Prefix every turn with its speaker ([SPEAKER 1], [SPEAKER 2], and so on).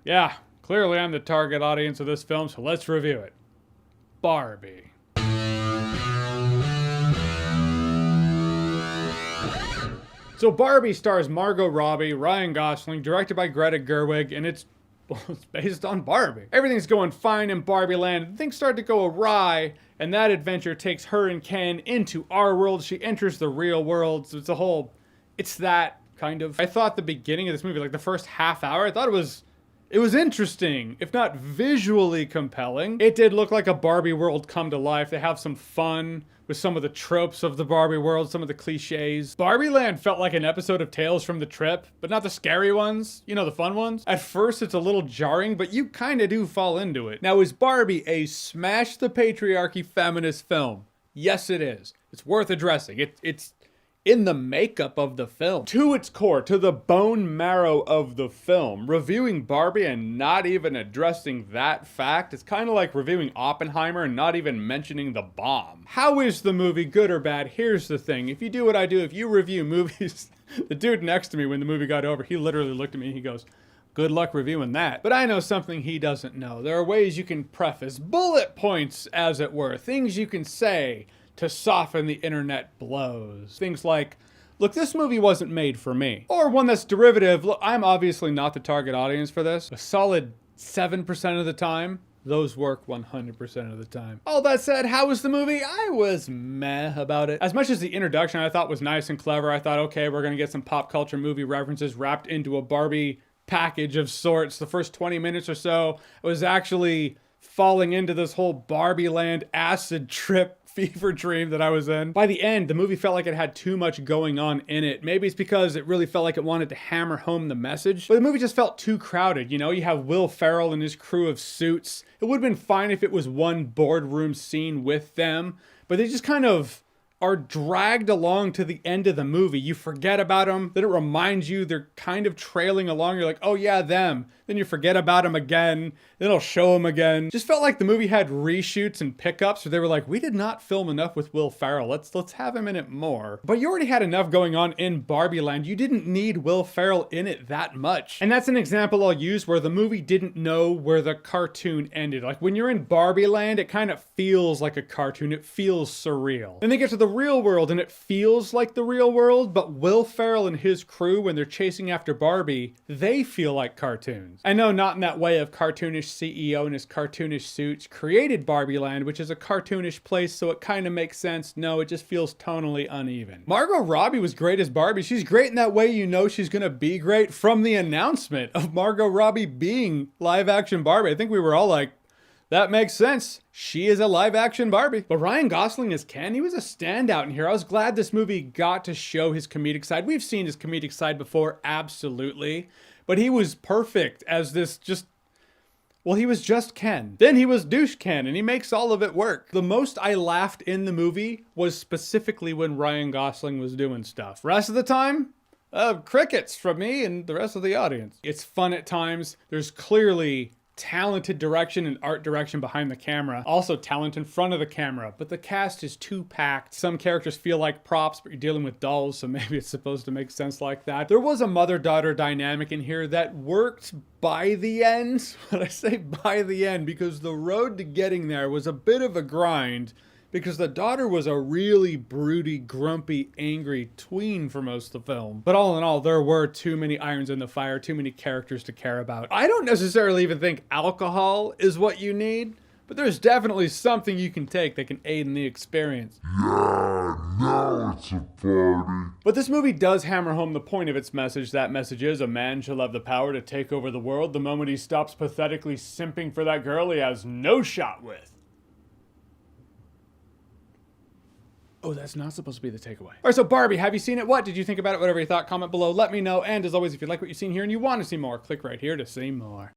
[SPEAKER 1] Yeah, clearly I'm the target audience of this film, so let's review it. Barbie. So Barbie stars Margot Robbie, Ryan Gosling, directed by Greta Gerwig, and it's based on Barbie. Everything's going fine in Barbie land. Things start to go awry, and that adventure takes her and Ken into our world. She enters the real world, so it's that kind of. I thought the beginning of this movie, like the first half hour, I thought it was interesting, if not visually compelling. It did look like a Barbie world come to life. They have some fun with some of the tropes of the Barbie world, some of the cliches. Barbie Land felt like an episode of Tales from the Trip, but not the scary ones, you know, the fun ones. At first it's a little jarring, but you kind of do fall into it. Now, is Barbie a smash the patriarchy feminist film? Yes, it is. It's worth addressing. It's in the makeup of the film. To its core, to the bone marrow of the film, reviewing Barbie and not even addressing that fact is kind of like reviewing Oppenheimer and not even mentioning the bomb. How is the movie good or bad? Here's the thing. If you do what I do, if you review movies, the dude next to me when the movie got over, he literally looked at me and he goes, "Good luck reviewing that." But I know something he doesn't know. There are ways you can preface, bullet points as it were, things you can say to soften the internet blows. Things like, look, this movie wasn't made for me. Or one that's derivative, look, I'm obviously not the target audience for this. A solid 7% of the time, those work 100% of the time. All that said, how was the movie? I was meh about it. As much as the introduction I thought was nice and clever, I thought, okay, we're gonna get some pop culture movie references wrapped into a Barbie package of sorts. The first 20 minutes or so, I was actually falling into this whole Barbie land acid trip fever dream that I was in. By the end, the movie felt like it had too much going on in it. Maybe it's because it really felt like it wanted to hammer home the message, but the movie just felt too crowded. You know, you have Will Ferrell and his crew of suits. It would have been fine if it was one boardroom scene with them, but they just kind of are dragged along to the end of the movie. You forget about them, then it reminds you they're kind of trailing along. You're like, oh yeah, them. Then you forget about them again, then it'll show them again. Just felt like the movie had reshoots and pickups where they were like, we did not film enough with Will Ferrell. Let's have him in it more. But you already had enough going on in Barbie Land. You didn't need Will Ferrell in it that much. And that's an example I'll use where the movie didn't know where the cartoon ended. Like when you're in Barbie Land, it kind of feels like a cartoon. It feels surreal. Then they get to the real world and it feels like the real world, but Will Ferrell and his crew, when they're chasing after Barbie, they feel like cartoons. I know not in that way of cartoonish CEO in his cartoonish suits created Barbie Land, which is a cartoonish place, so it kind of makes sense. No, it just feels tonally uneven. Margot Robbie was great as Barbie. She's great in that way you know she's gonna be great from the announcement of Margot Robbie being live action Barbie. I think we were all like, that makes sense. She is a live action Barbie. But Ryan Gosling as Ken, he was a standout in here. I was glad this movie got to show his comedic side. We've seen his comedic side before, absolutely. But he was perfect as this he was just Ken. Then he was douche Ken, and he makes all of it work. The most I laughed in the movie was specifically when Ryan Gosling was doing stuff. Rest of the time, crickets from me and the rest of the audience. It's fun at times. There's clearly talented direction and art direction behind the camera. Also talent in front of the camera, but the cast is too packed. Some characters feel like props, but you're dealing with dolls, so maybe it's supposed to make sense like that. There was a mother-daughter dynamic in here that worked by the end. But I say by the end because the road to getting there was a bit of a grind, because the daughter was a really broody, grumpy, angry tween for most of the film. But all in all, there were too many irons in the fire, too many characters to care about. I don't necessarily even think alcohol is what you need, but there's definitely something you can take that can aid in the experience.
[SPEAKER 2] Yeah, now it's a party.
[SPEAKER 1] But this movie does hammer home the point of its message. That message is a man shall have the power to take over the world the moment he stops pathetically simping for that girl he has no shot with. Oh, that's not supposed to be the takeaway. All right, so Barbie, have you seen it? What did you think about it? Whatever you thought, comment below. Let me know. And as always, if you like what you've seen here and you want to see more, click right here to see more.